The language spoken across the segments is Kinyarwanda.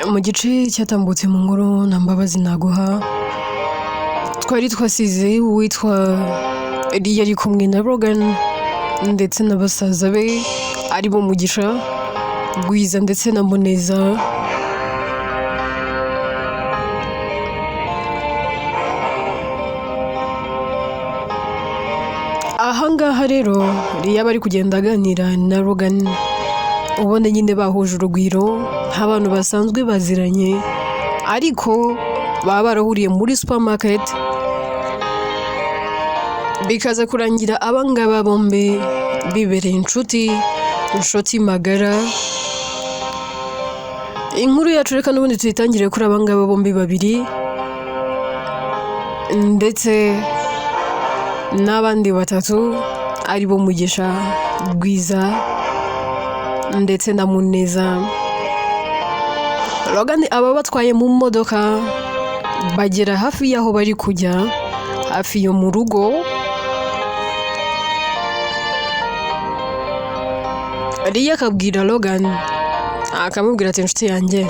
mu gice cyatambutse mu nkuru na Mbabazi Naguha twari twasize uwitwa yari kumwe na Rogan ndetse n'abasaza be ari bo Mugisha, Gwiza ndetse na Muneza. Ahangaha rero bari kugenda aganira na Rogan, ubona nyine bahuje urugwiro nk'abantu basanzwe baziranye, ariko baba barahuriye muri supermarket bikaza kurangira abangaba bombi bibereye inshuti magara. Inkuru yacu reka n'ubundi tuyitangire kuri abangaba bombi babiri ndetse n'abandi batatu ari bo Mugisha, Gwiza ndetse na Muneza. Rogan aba batwaye mu modoka bagera hafi y'aho bari kujya, hafi yo mu rugo. Akabwira Rogan, akamubwira ati inshuti yanjye,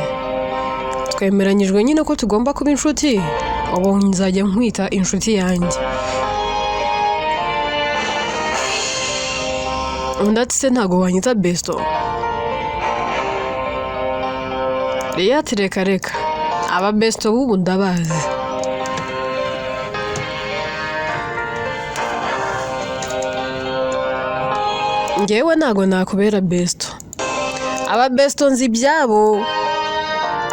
twemeranyijwe nyine ko tugomba kuba inshuti, ubu nzajya nkwita inshuti yanjye. Ndetse ntago wanyita besto. Ati reka aba besto bubu ndabazi. Ngewe ntago nakubera besto. Aba besto nzi byabo,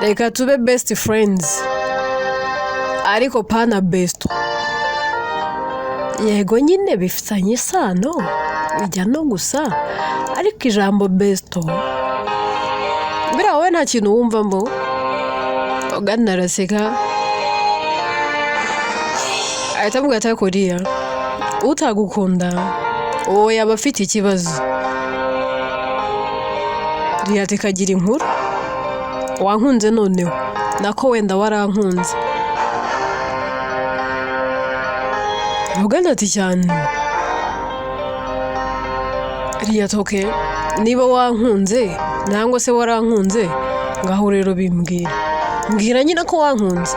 reka tube best friends, ariko pana besto. Yego nyine bifitanye isano bijya no gusa, ariko ijambo besto birawe nta kintu wumvamo. Rogan araseka ahita avuga ati kuriya utagukunda uwo yaba afite ikibazo. Ati kagira inkuru, wankunze noneho nako wenda warankunze. Rogan ati cyane. Ati niba wankunze nangwa se warankunze ngaho rero mbwira nyine ko wankunze.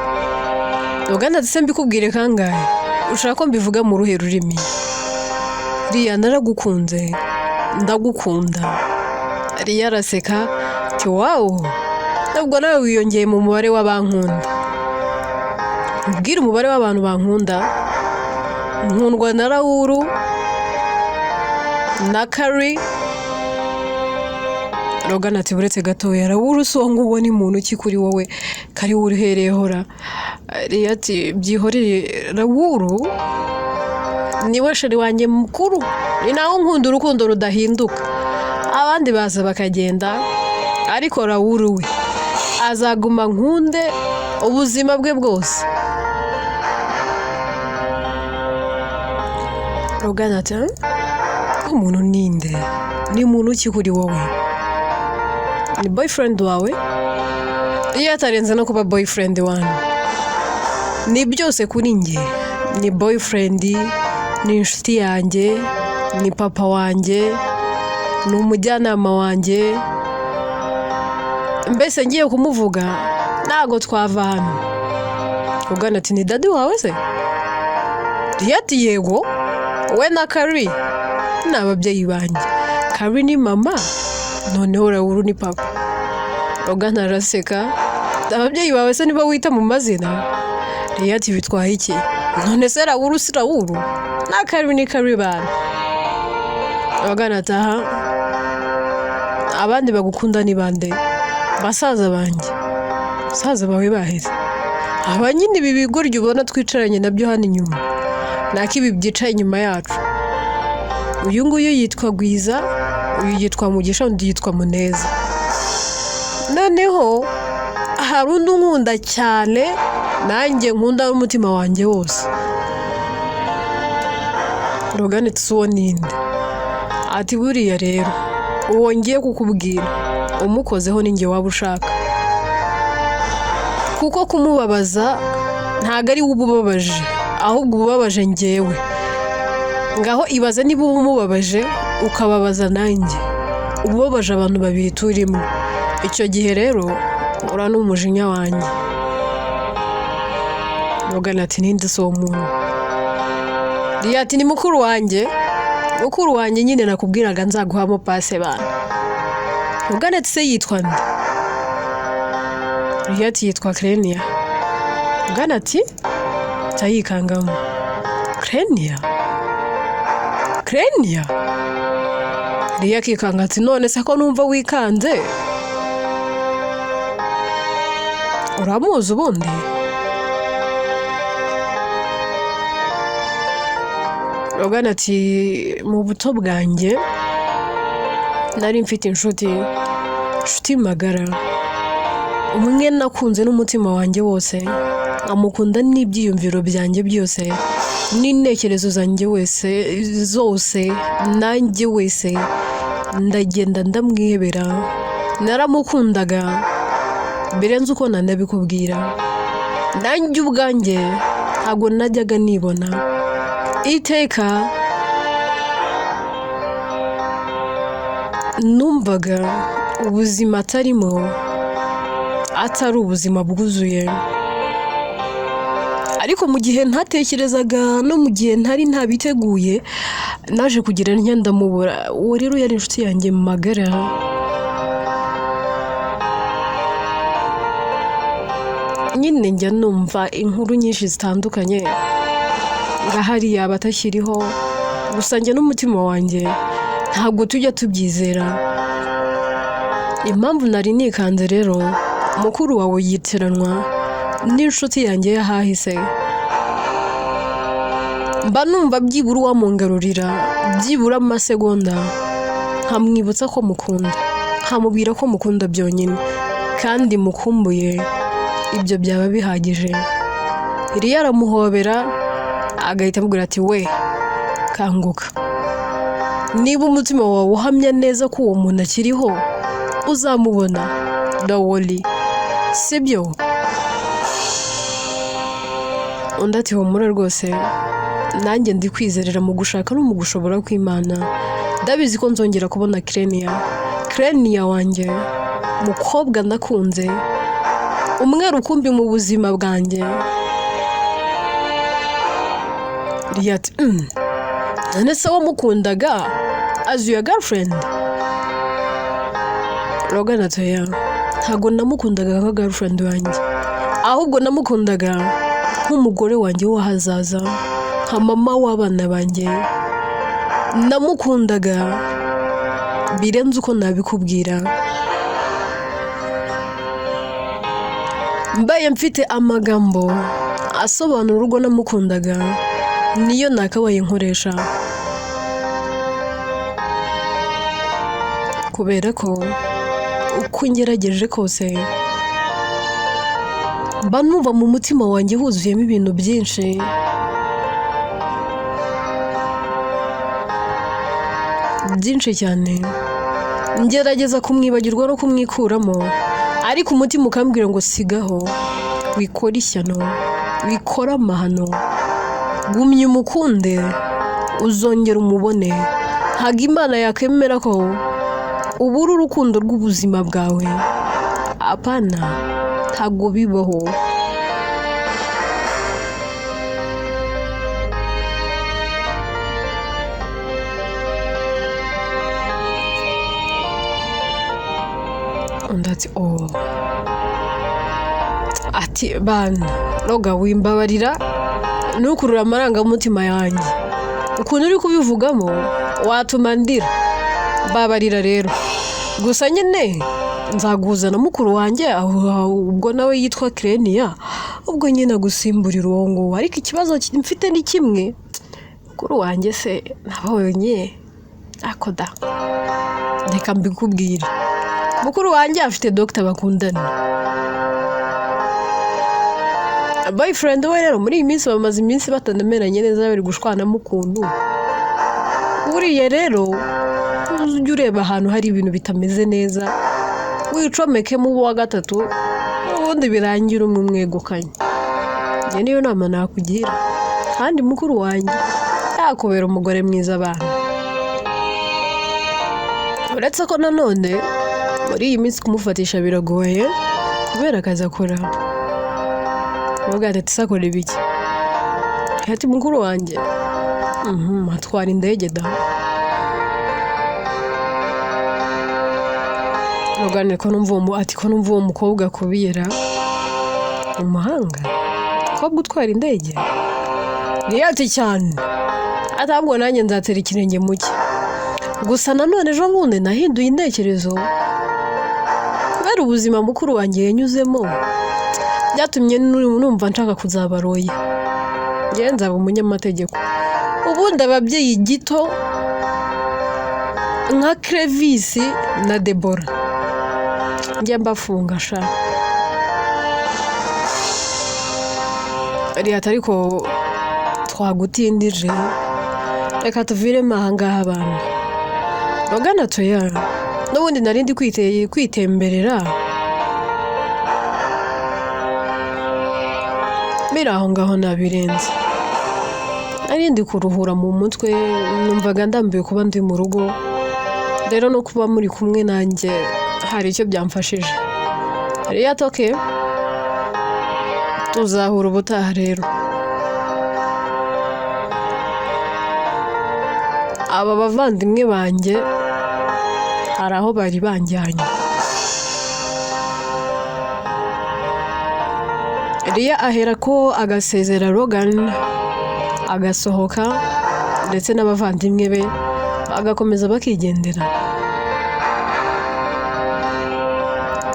Rogan ati se mbikubwire kangahe, ushaka ko mbivuga mu ruhe rurimi? Naragukunze, ndagukunda. Araseka ati wow, ntabwo nawe wiyongeye mu mubare w'abankunda. Mbwira umubare w'abantu bankunda. Nkundwa na Raoul na Kari. Rogan ati buretse gatoya, Raoul so ngo ubone umuntu ki kuri wowe, Kari uruhereye hora. Ati byihoreye, Raoul niwe sheri wanjye mukuru, ni nawe nkunda urukundo rudahinduka. Abandi baza bakagenda, ariko Raoul we azaguma nkunde ubuzima bwe bwose. Rogan ati umuntu ninde, ni muntu ki kuri wowe? Ni boyfriend wawe? Atarenze no kuba boyfriend wanyu, ni byose kuri nge. Ni boyfriend, ni inshuti yanjye, ni papa wanjye, ni umujyanama wanjye. Mbese ngiye kumuvuga ntago twava hano. Rogan ati ni dadi wawe se? Ati yego, we na Kari ni ababyeyi banjye. Kari ni mama, noneho Raoul ni papa. Rogan araseka, ababyeyi bawe se niba wita mu mazina? Ati bitwaye iki? None se Raoul si Raoul na Kari ni Kari bana. Rogan ataha, abandi bagukunda ni bande? Basaza banjye. Basaza bawe baheze? Aba nyine ibi bigoryi ubona twicaranye nabyo hano inyuma, nako ibi byicaye inyuma yacu. Uyu nguyu yitwa Gwiza, uyu yitwa Mugisha, undi yitwa Muneza. Noneho hari undi nkunda cyane, nanjye nkunda n'umutima wanjye wose. Rogan ati so ninde? Ati buriya rero uwo ngiye kukubwira umukozeho ninjye waba ushaka, kuko kumubabaza ntago ari ububabaje, ahubwo ububabaje ngewe. Ngaho ibaze niba umubabaje ukababaza nanjye, ububabaje abantu babiri turimo. Icyo gihe rero ura n'umujinya wanjye. Ugana ati ninde so umuntu. Ati ni mukuru wanjye nyine nakubwiraga nzaguhamo pase bana. Ugana ati se yitwa nde? Ati yitwa Krenia. Ugana ati tayikangamo. Krenia akikanga ati none se ko numva wikanze uramuzi ubundi? Ugana ati mu buto bwanjye nari mfite inshuti magara, umwe nakunze n'umutima wanjye wose, amukunda n'ibyiyumviro byanjye byose n'intekerezo zanjye zose nanjye wese ndagenda ndamwihebera. Naramukundaga birenze uko nanabikubwira. Nanjye ubwanjye ntabwo najyaga nibona. Iteka numvaga ubuzima atarimo atari ubuzima bwuzuye. Ariko mu gihe ntatekerezaga no mu gihe ntari ntabiteguye naje kugira ndamubura. Uwo rero yari inshuti yanjye magara. Nyine njya numva inkuru nyinshi zitandukanye ngahari yaba atakiriho, gusa njye n'umutima wanjye ntabwo tujya tubyizera. Impamvu nari nikanze rero, mukuru wawe yitiranwa n'inshuti yanjye yahahise. Mba numva byibura uwamungarurira byibura amasegonda nkamwibutsa ko mukunda, nkamubwira ko mukunda byonyine kandi mukumbuye. Ibyo byaba bihagije. Aramuhobera agahita amubwira ati we kanguka, niba umutima wawe uhamya neza ko uwo muntu akiriho uzamubona, dawoli sibyo? Undi ati humura rwose, nanjye ndi kwizerera mu gushaka no mu gushobora kw'Imana. Ndabizi ko nzongera kubona Krenia wanjye, mukobwa nakunze, umwe rukumbi mu buzima bwanjye. Ati none se wamukundaga as your girlfriend? Ugana ati ntabwo namukundaga nka girlfriend wanjye, ahubwo namukundaga nk'umugore wanjye w'ahazaza, nka mama w'abana banjye. Namukundaga birenze uko nabikubwira. Mbaye mfite amagambo asobanura urwo namukundaga niyo nakabaye nkoresha, kubera ko uko ngerageje kose mba numva mu mutima wanjye huzuyemo ibintu byinshi. Cyane ngerageza kumwibagirwa no kumwikuramo, ariko umutima ukambwira ngo sigaho, wikora ishyano, wikora amahano, gumya umukunde uzongera umubone. Ntabwo Imana yakemera ko ubura urukundo rw'ubuzima bwawe. Apana, ntabwo bibaho. Undi ati bana roga wimbabarira nukurura amarangamutima yanjye, ukuntu uri kubivugamo watuma ndira. Babarira rero, gusa nyine nzaguza na mukuru wanjye ubwo nawe yitwa Krenia, ubwo nyine gusimburira uwo nguwo. Ariko ikibazo mfite ni kimwe, mukuru wanjye se nabonye akoda, reka mbikubwire. Mukuru wanjye afite Dr. bakundana, boyfriend we rero muri iyi minsi bamaze iminsi batanamenanye neza, bari gushwanamo ukuntu. Uriye rero ujye ureba ahantu hari ibintu bitameze neza, wicomeke mu wa gatatu, ubundi birangira umwegukanye. Njye niyo nama nakugira, kandi mukuru wanjye yakubera umugore mwiza abantu. Uretse ko nanone muri iyi minsi kumufatisha biragoye, kubera akazi akora. Avuga ati sakora ibiki? Ati mukuru wanjye atwara indege da. Avuga ko numva uwo mukobwa kubira umuhanga ko gutwara indege. Ati cyane atabwo nanjye nzatera ikirenge muke. Gusa nanone ejo bundi nahinduye intekerezo kubera ubuzima mukuru wanjye yanyuzemo, byatumye numva nshaka kuzabaroya. Njye nzaba umunyamategeko. Ubundi ababyeyi gito nka Clevis na Deborah njye mbafunga sha. Ariko twagutindije, reka tuviremo ahangaha abantu bagana toya. N'ubundi narindi kwitemberera biraho ngaho nabirenze. Narindi kuruhura mu mutwe, numvaga ndambiwe kuba ndi mu rugo. Rero no kuba muri kumwe nanjye hari icyo byamfashije. Atoke tuzahura ubutaha rero. Aba bavandimwe banjye hari aho bari banjyanye. Ahera ko agasezera Logan, agasohoka ndetse n'abavandimwe be agakomeza bakigendera.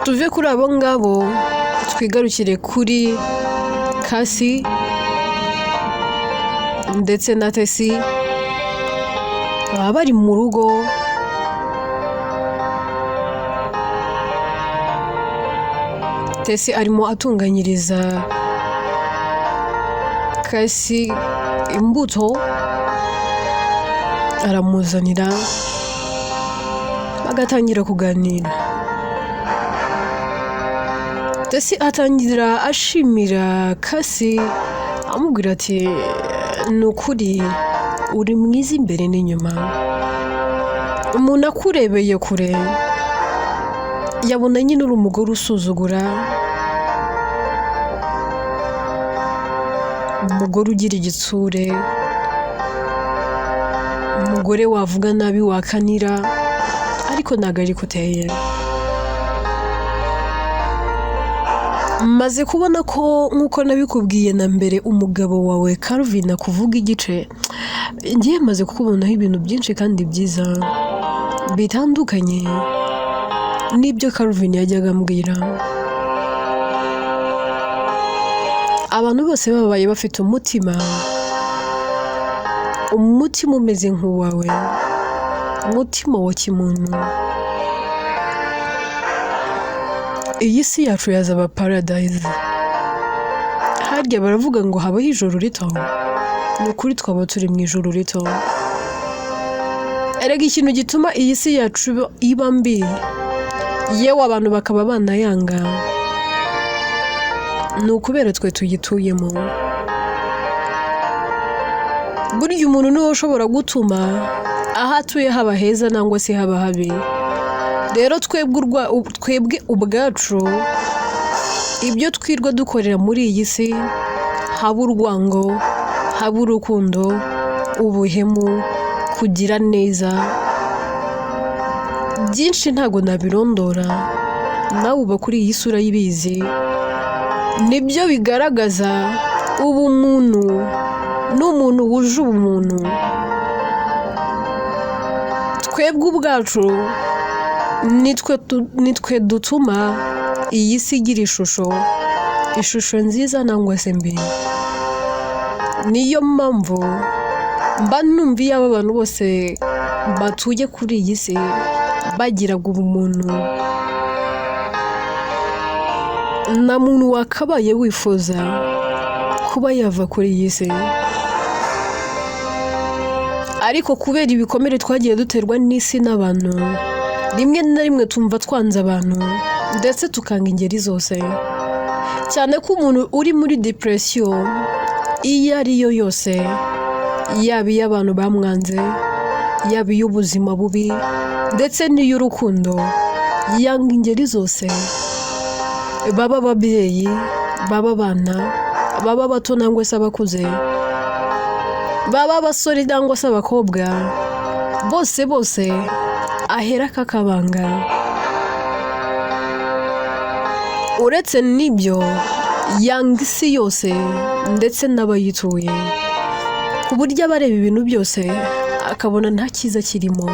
Tuve kuri abo ngabo twigarukire kuri Kasi ndetse na Tesi. Baba bari mu rugo Tesi arimo atunganyiriza Kasi imbuto, aramuzanira bagatangira kuganira. Tesi atangira ashimira Kasi amubwira ati nukuri uri mwiza imbere n'inyuma. Umuntu akurebeye kure yabona nyine uri umugore usuzugura, umugore ugira igitsure, umugore wavuga nabi wakanira, ariko ntago ari kuteye. Maze kubona ko nkuko nabikubwiye na mbere umugabo wawe Calvin akuvuga igice, ngiye maze kukubonaho ibintu byinshi kandi byiza bitandukanye n'ibyo Calvin yajyaga ambwira. Abantu bose babaye bafite umutima umeze nk'uwawe, umutima wa kimuntu. Iyi si yacu yazaba paradise. Harya baravuga ngo habaho ijoro rito, ni ukuri twaba turi mu ijoro rito. Erega ikintu gituma iyi si yacu iba mbi, yewe abantu bakaba banayanga, ni ukubera twe tuyituyemo. Burya umuntu niwe ushobora gutuma aho atuye haba heza nangwa se haba habi. Rero twebwe ubwacu ibyo twirwa dukorera muri iyi si, haba urwango, haba urukundo, ubuhemu, kugira neza, byinshi ntago nabirondora, nawe uba kuri iyi sura y'ibizi. Nibyo bigaragaza ubumuntu n'umuntu wuje ubumuntu. Twebwe ubwacu nitwe dutuma iyi si igira ishusho nziza nangwa se mbi. Niyo mpamvu mba numva iyo aba bantu bose batuye kuri iyi si bagiraga ubumuntu, nta muntu wakabaye wifuza kuba yava kuri iyi si. Ariko kubera ibikomere twagiye duterwa n'isi n'abantu, rimwe na rimwe tumva twanze abantu ndetse tukanga ingeri zose. Cyane ko umuntu uri muri depression iyo ari yo yose, yaba iy'abantu bamwanze, yaba iy'ubuzima bubi ndetse n'iy'urukundo, yanga ingeri zose. baba ababyeyi, baba abana, baba abato nangwa se abakuze, baba abasore cyangwa se abakobwa, bose ahera kakabanga. Uretse n'ibyo, yanga isi yose ndetse n'abayituye, ku buryo abareba ibintu byose akabona nta cyiza kirimo.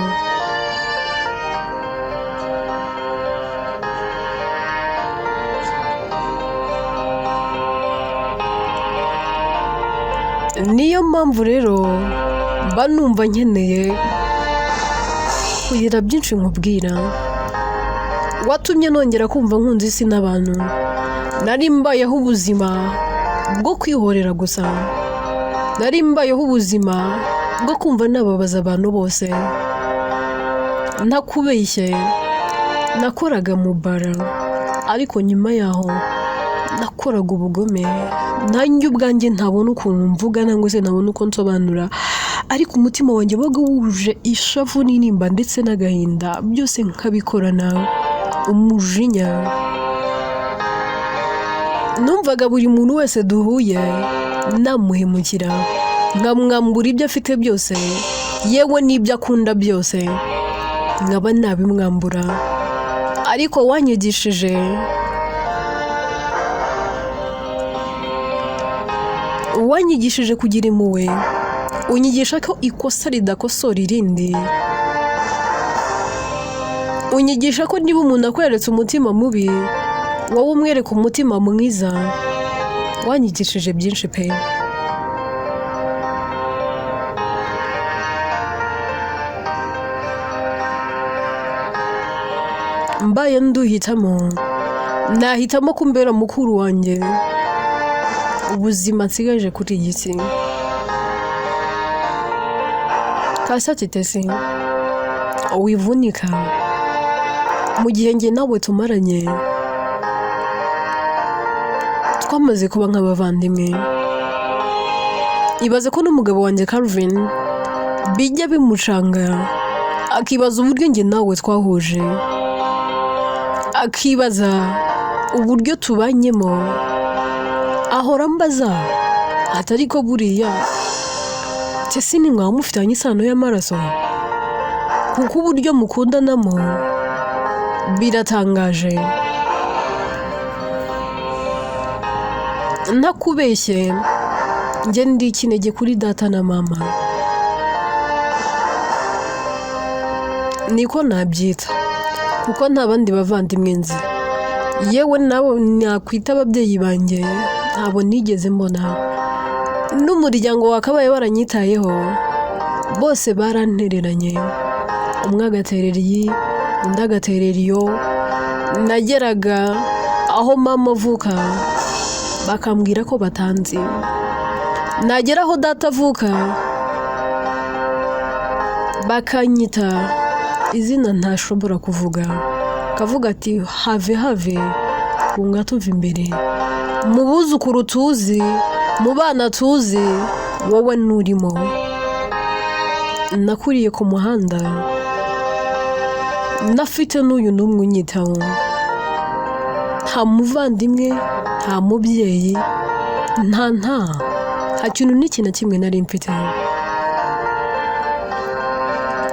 Niyo mpamvu rero mba numva nkeneye kugira byinshi nkubwira. Watumye nongera kumva nkunze isi n'abantu. Nari mbayeho ubuzima bwo kwihorera gusa. Nari mbayeho ubuzima bwo kumva nababaza abantu bose. Ntakubeshye, nakoraga mu bara, ariko nyuma yaho nakoraga ubugome. Nanjye ubwanjye ntabona ukuntu mvuga nangwa se ntabona uko nsobanura, ariko umutima wanjye wabaga wuje ishavu n'intimba ndetse n'agahinda, byose nkabikorana umujinya. Numvaga buri muntu wese duhuye namuhemukira, nkamwambura ibyo afite byose, yewe n'ibyo akunda byose nkaba nabimwambura. Ariko wanyigishije kugira impuhwe, unyigisha ko ikosa ridakosora irindi, unyigisha ko niba umuntu akweretse umutima mubi, wowe umwereka umutima mwiza. Wanyigishije byinshi pe. Mbaye nduhitamo, nahitamo kumbera mukuru wanjye ubuzima nsigaje kuri iyi si. Kasi Atete, wivunika mu gihe njye nawe tumaranye, twamaze kuba nk'abavandimwe. Ibaze ko n'umugabo wanjye Calvin bijya bimucanga, akibaza uburyo njye nawe twahuje, akibaza uburyo tubanyemo. Ahora mbaza atari ko buriya Tese ni mwaba mufitanye isano y'amaraso, kuko uburyo mukundanamo biratangaje. Ntakubeshye, njye ndi ikinege kuri data na mama, niko nabyita, kuko nta bandi bavandimwe nzi. Yewe nabo nakwita ababyeyi banjye ntabwo nigeze mbona. N'umuryango wakabaye waranyitayeho, bose barantereranye. Umwe agaterera iyi, undi agaterera iyo. Nageraga aho mama avuka bakambwira ko batanzi. Nagera aho data avuka bakanyita izina ntashobora kuvuga, kavuga ati have kunga tuva imbere. Mu buzukuru tuzi, mu bana tuzi, wowe nurimo. Nakuriye ku muhanda, nafite n'uyu n'umwe unyitaho. Nta muvandimwe, nta mubyeyi, nta kintu n'iki na kimwe nari mfite.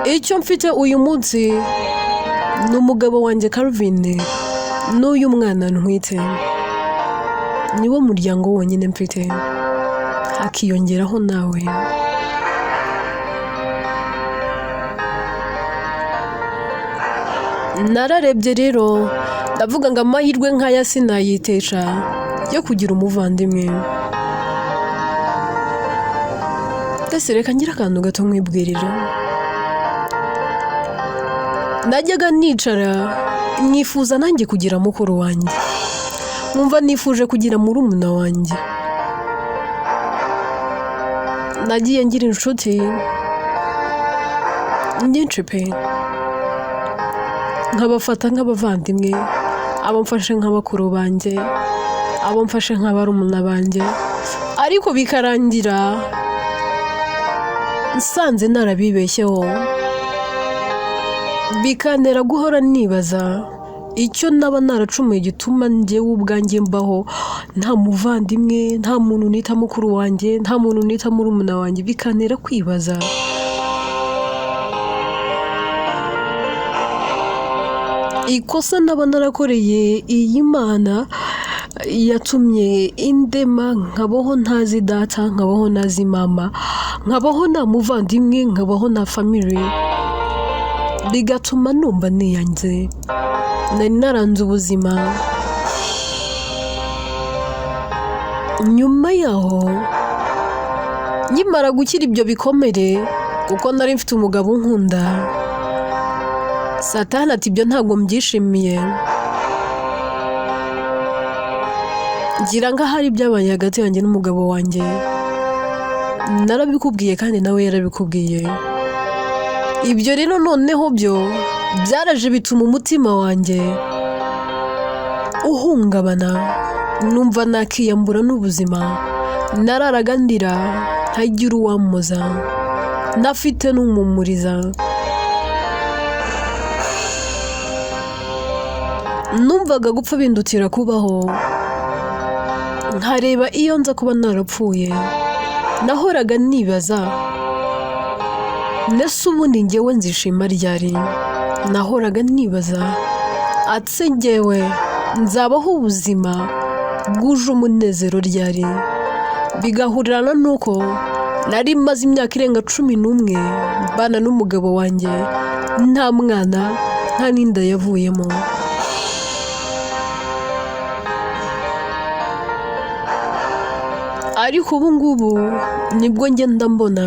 Icyo mfite uyu munsi ni umugabo wanjye Calvin n'uyu mwana ntwite. Niwo muryango wonyine mfite, hakiyongeraho nawe. Nararebye rero ndavuga ngo amahirwe nk'aya sinayitesha yo kugira umuvandimwe. Ndetse reka ngira akantu gato nkwibwirira. Najyaga nicara nifuza nanjye kugira mukuru wanjye, nkumva nifuje kugira murumuna wanjye. Nagiye ngira inshuti nyinshi pe, nkabafata nk'abavandimwe, abamfashe nk'abakuru banjye, abamfashe nk'abarumuna banjye, ariko bikarangira nsanze narabibeshyeho. Bikantera guhora nibaza icyo naba naracumuye gituma njyewe ubwanjye mbaho nta muvandimwe, nta muntu nita mukuru wanjye, nta muntu nita murumuna wanjye, bikantera kwibaza ikosa naba narakoreye iyi Mana yatumye indema nkabaho ntazi data, nkabaho ntazi mama, nkabaho nta muvandimwe, nkabaho nta family, bigatuma numva niyanze. Nari naranze ubuzima. Nyuma yaho nkimara gukira ibyo bikomere, kuko nari mfite umugabo unkunda, Satani ati ibyo ntabwo mbyishimiye, ngira ngo hari ibyabaye hagati yanjye n'umugabo wanjye, narabikubwiye kandi nawe yarabikubwiye. Ibyo rero noneho byo byaraje bituma umutima wanjye uhungabana, numva nakiyambura n'ubuzima, nararaga ndira ntagira uwampoza, ntafite n'umumuriza. Numvaga gupfa bindutira kubaho, nkareba iyo nza kuba narapfuye, nahoraga nibaza nese ubundi njyewe nzishima ryari. Nahoraga nibaza ati njyewe nzabaho ubuzima bwuje umunezero ryari. Bigahurirana nuko nari maze imyaka irenga 11 mbana n'umugabo wanjye, nta mwana, nta n'inda yavuyemo. Ariko ubu ngubu nibwo ngenda mbona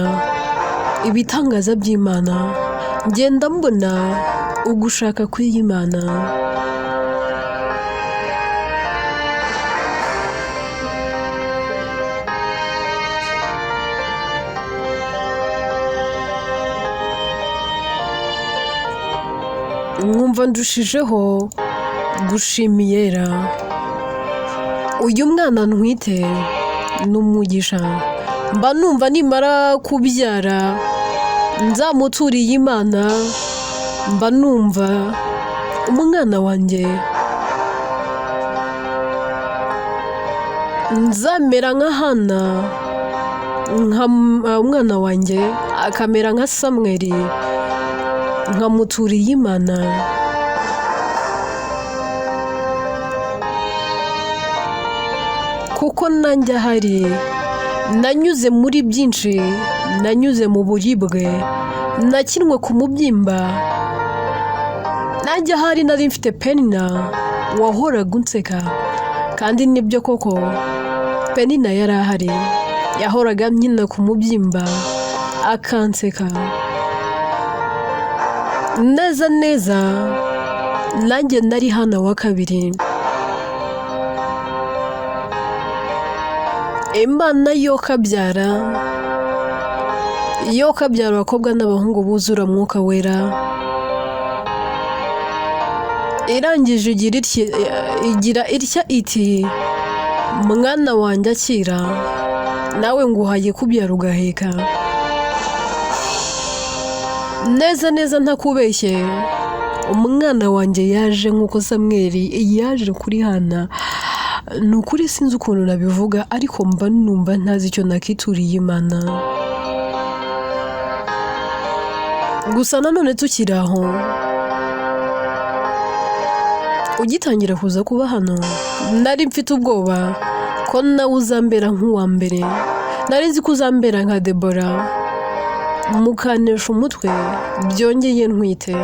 ibitangaza by'Imana, ngenda mbona ugushaka kw'Imana. Nkumva ndushijeho gushimiyera uyu mwana ntwite n'umugisha, mba numva nimara kubyara nzamuturiye Imana, mba numva umwana wanjye nzamera nka Hana, umwana wanjye akamera nka Samweli, nkamuturiye Imana. Kuko nanjye ahari nanyuze muri byinshi, nanyuze mu buribwe, nakinwe ku mubyimba. Nanjye ahari nari mfite Penina wahoraga unseka, kandi nibyo koko Penina yari ahari, yahoraga nyina ku mubyimba akanseka. Neza neza nanjye nari Hana wa kabiri. Imana yo kabyara abakobwa n'abahungu buzura mwuka wera, irangije igira itya iti mwana wanjye akira, nawe nguhaye kubyara ugaheka. Neza neza ntakubeshye, umwana wanjye yaje nk'uko Samweli yaje kuri Hana. Ni ukuri sinzi ukuntu nabivuga, ariko mba numva ntazi icyo nakituriye Imana. Gusa nanone tukiri aho, ugitangira kuza kuba hano, nari mfite ubwoba ko nawe uzambera nk'uwa mbere. Nari nzi ko uzambera nka Debora, mukanesha umutwe byongeye ntwite.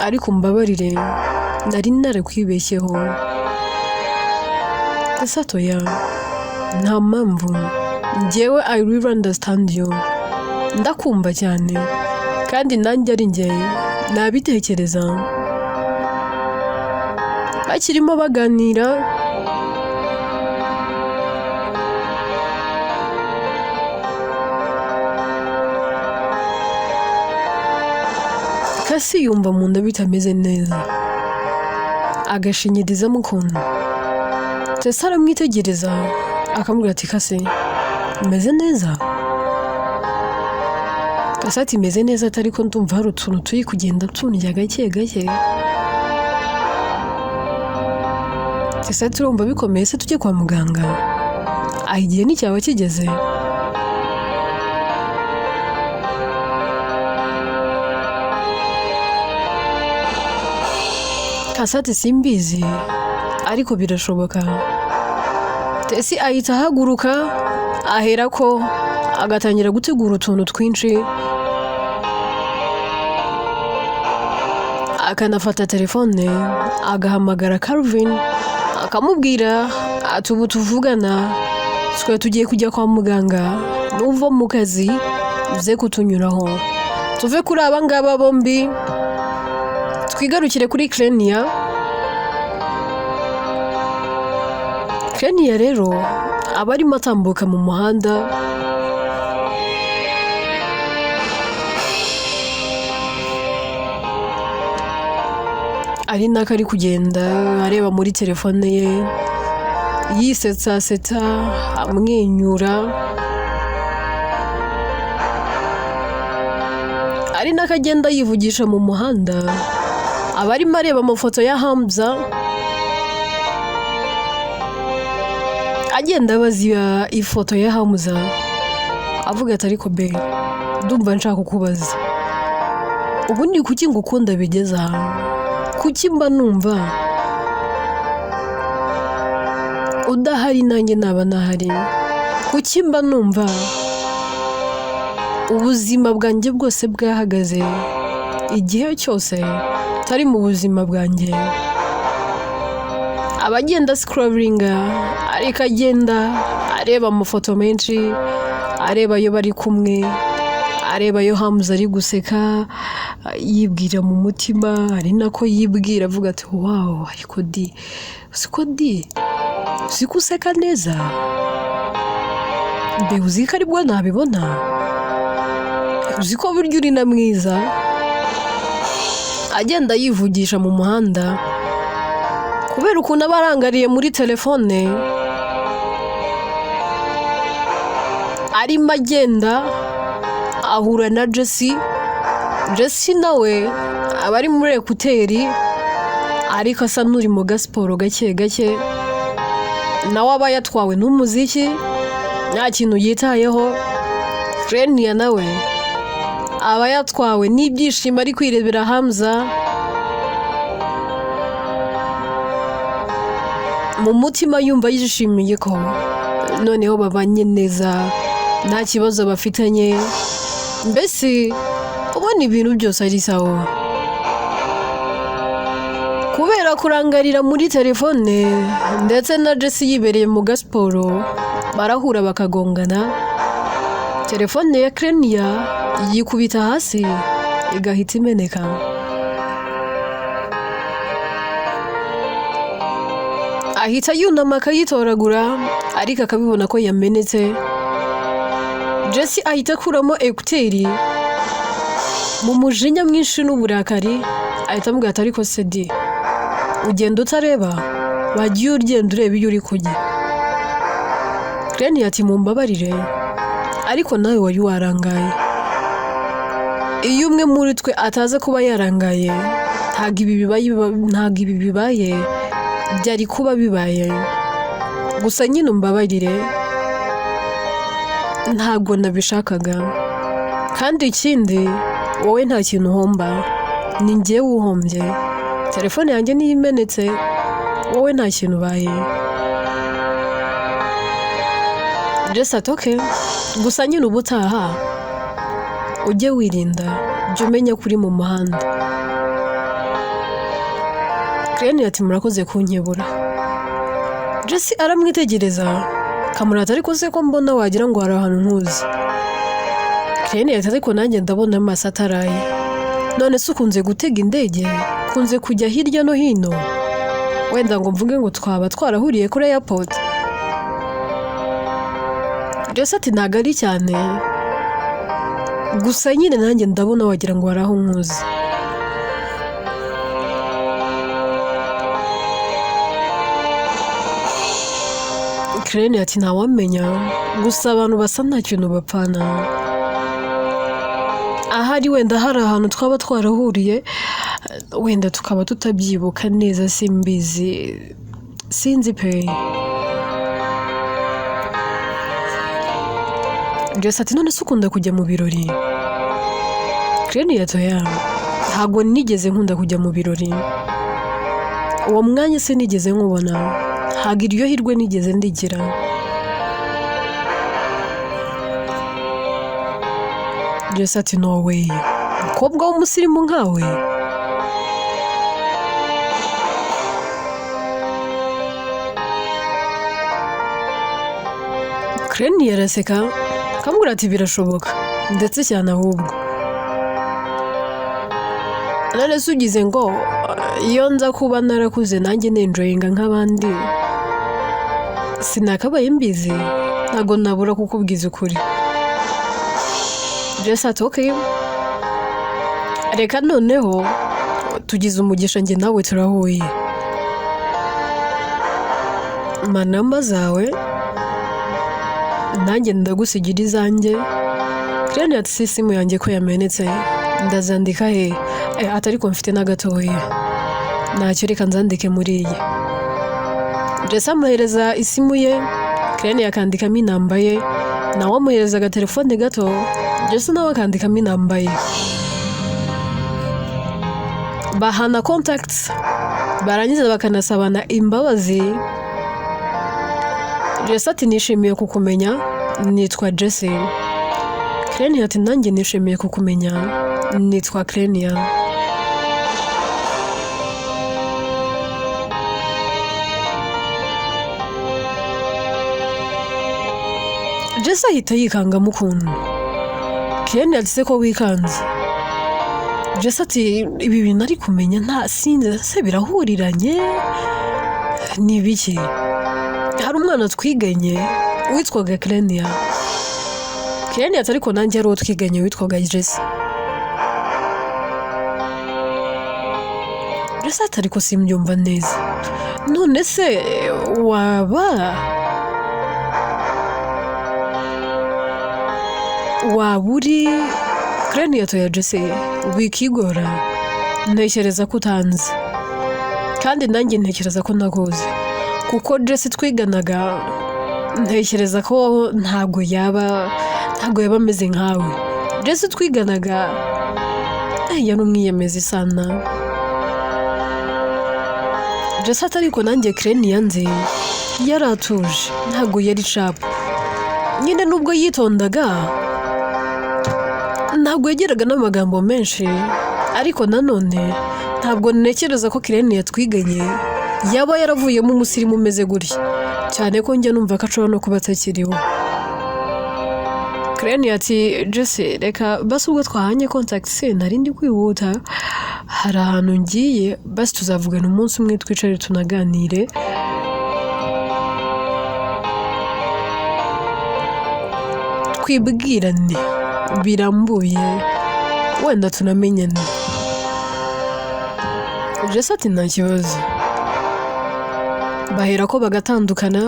Ariko mbabarire, nari narakwibeshyeho. Esatoya, nta mpamvu. Njyewe I really understand you. Ndakumva cyane, kandi nanjye ari njye nabitekereza. Bakirimo baganira, Kasi yumva mu nda bitameze neza, agashinyiriza mukuntu. Tesa aramwitegereza akamubwira ati Kasi meze neza? Kasi ati meze neza, ariko ndumva hari utuntu turi kugenda tunjya gake gake. ese turumva bikomeye se tujye kwa muganga igihe n'icyaba kigeze. Kasate simbizi ariko birashoboka. Tesi ahita ahaguruka aherako agatangira gutegura utuntu twinshi, akanafata telefone agahamagara Calvin akamubwira ati ubu tuvugana twe tugiye kujya kwa muganga, nuva mu kazi uze kutunyuraho tuve kuri aba ngaba bombi twigarukire kuri Klenia. Klenia rero aba arimo atambuka mu muhanda, ari nako ari kugenda areba muri telefone ye yisetsa amwenyura, ari nako agenda yivugisha mu muhanda. Aba arimo areba amafoto ya Hamza agenda abaza ifoto ya Hamza avuga ati ariko be ndumva nshaka kukubaza ubundi kuki ngukunda bigeze aha, kuki mba numva udahari nanjye naba nahari, kuki mba numva ubuzima bwanjye bwose bwahagaze igihe cyose tari mu buzima bwanjye. Abagenda scrollinga ariko agenda areba amafoto menshi, areba yo bari kumwe, areba yo Hamza ari guseka yibwira mu mutima, ari nako yibwira avuga ati wow ariko siko useka neza, mbe uziko aribwo nabibona, uziko burya uri na mwiza. Agenda yivugisha mu muhanda kubera ukuntu aba arangariye muri telefone, arimo agenda ahura na Jessie nawe aba ari muri ekuteri ariko asa n'uri mu gasiporo gake nawe aba yatwawe n'umuziki nta kintu yitayeho. Klenia nawe aba yatwawe n'ibyishimo ari kwirebera Hamza, mu mutima yumva yishimiye ko noneho babanye neza nta kibazo bafitanye, mbese ubona ibintu byose ari sawa. Kubera kurangarira muri telefone ndetse na Jessie yibereye mu gasiporo barahura bakagongana, telefone ya Klenia yikubita hasi igahita imeneka. Ahita yunama akayitoragura ariko akabibona ko yamenetse. Jessie ahita akuramo ekuteri mu mujinya mwinshi n'uburakari, ahita amubwira ati ariko sedi ugenda utareba, wagiye ugenda ureba iyo uri kujya. Klenia ati mumbabarire ariko nawe wari warangaye. Iyo umwe muri twe ataza kuba yarangaye ntabwo ibi bibaye byari kuba bibaye. Gusa nyine umbabarire ntabwo nabishakaga, kandi ikindi wowe nta kintu uhomba, ni njyewe uhombye. Telefone yanjye niyo imenetse, wowe nta kintu ubaye. Jessie ati okay, gusa nyine ubutaha ujye wirinda, jya umenya kuri mu muhanda. Klenia ati murakoze kunkebura. Jessie aramwitegereza kamurata ariko se ko mbona wagira ngo hari ahantu nkuzi. Klenia ati ariko nanjye ndabona amaso ataraye, none se ukunze gutega indege, kunze kujya hirya no hino, wenda ngo mvuge ngo twaba twarahuriye kuri airport. Jessie ati ntabwo ari cyane, gusa nyine nanjye ndabona wagira ngo hari aho nkuzi. Klenia ati ntawamenya, gusa abantu basa nta kintu bapfana. Ahari wenda hari ahantu twaba twarahuriye, wenda tukaba tutabyibuka neza, simbizi sinzi pe. Jesse ati none se ukunda kujya mu birori? Kreni yatoya ntabwo nigeze nkunda kujya mu birori. Uwo mwanya se nigeze nkubona, ntabwo iryo hirwe nigeze ndigira. Jesse ati no way, umukobwa w'umusirimu nkawe? Kreni yaraseka akambwira ati birashoboka ndetse cyane ahubwo. None se ugize ngo iyo nza kuba narakuze nanjye nenjoyinga nk'abandi sinakabaye mbizi, ntabwo nabura kukubwiza ukuri. Jesse ati okay, reka noneho tugize umugisha njye nawe turahuye, manamba zawe nanjye ndagusigira izanjye. Kreni ati si simu yanjye ko yamenetse ndazandika he? Atariko mfite n'agatoya, ntacyo reka nzandike muri iyi. Jesse amuhereza isimu ye, Kreni yakandikamo inamba ye, nawe amuhereza agatelefone gato, Jesse nawe akandikamo inamba ye. Bahana contacts, barangiza bakanasabana imbabazi. Jesse ati nishimiye kukumenya, nitwa Jesse. Kreni ati nanjye nishimiye kukumenya, nitwa Krenia. Jesse ahita yikangamo ukuntu. Kreni ati se ko wikanze? Jesse ati ibi bintu ari kumenya nta sinzi se birahuriranye ni biki? Hari umwana twiganye witwaga Krenia. Krenia ati ariko nanjye ari uwo twiganye witwaga Jesse. Jesse ati ariko simbyumva neza, none se waba uri? Kreni yatoya Jesse wikigora, ntekereza ko utanzi kandi nanjye ntekereza ko naguze, kuko Jesse twiganaga ntekereza ko ntabwo yaba ameze nkawe. Jesse twiganaga yari umwiyemezi sana. Jesse ati ariko nanjye Kreni yanze yaratuje, ntabwo yari sharp nyine, nubwo yitondaga ntabwo yagiraga n'amagambo menshi, ariko nanone ntabwo ntekereza ko Kreni yatwiganye yaba yaravuyemo umusirimu umeze gutya, cyane ko njye numva ko ashobora no kuba atakiriho. Kreni ati Jesse reka basi ubwo twahanye contact se nari ndi kwihuta, hari ahantu ngiye, basi tuzavugana umunsi umwe twicare tunaganire. Twibwirane birambuye wenda tunamenyana. Jesse ati nta kibazo. Bahera ko bagatandukana,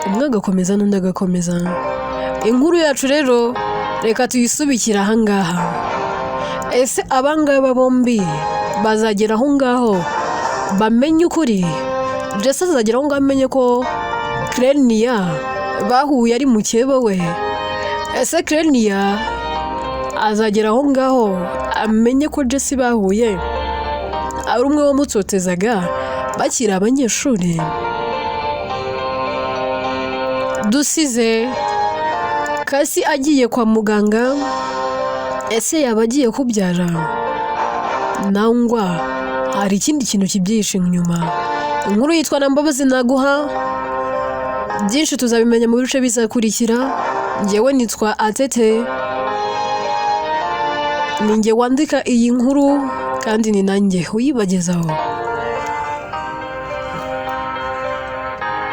umwe agakomeza n'undi agakomeza. Inkuru yacu rero reka tuyisubikira ahangaha. Ese abangaba bombi bazagera aho ngaho bamenye ukuri? Jesse azagera aho ngaho amenye ko Krenia bahuye ari mukeba we? Ese Krenia azagera aho ngaho amenye ko Jesse bahuye ari umwe wamutsotezaga bakiri abanyeshuri? Dusize Kasi agiye kwa muganga, ese yaba agiye kubyara nangwa hari ikindi kintu kibyihishe inyuma? Inkuru yitwa Nambabazi Naguha, byinshi tuzabimenya mu bice bizakurikira. Njyewe nitwa Atete, ninjye wandika iyi nkuru kandi ni nanjye uyibagezaho.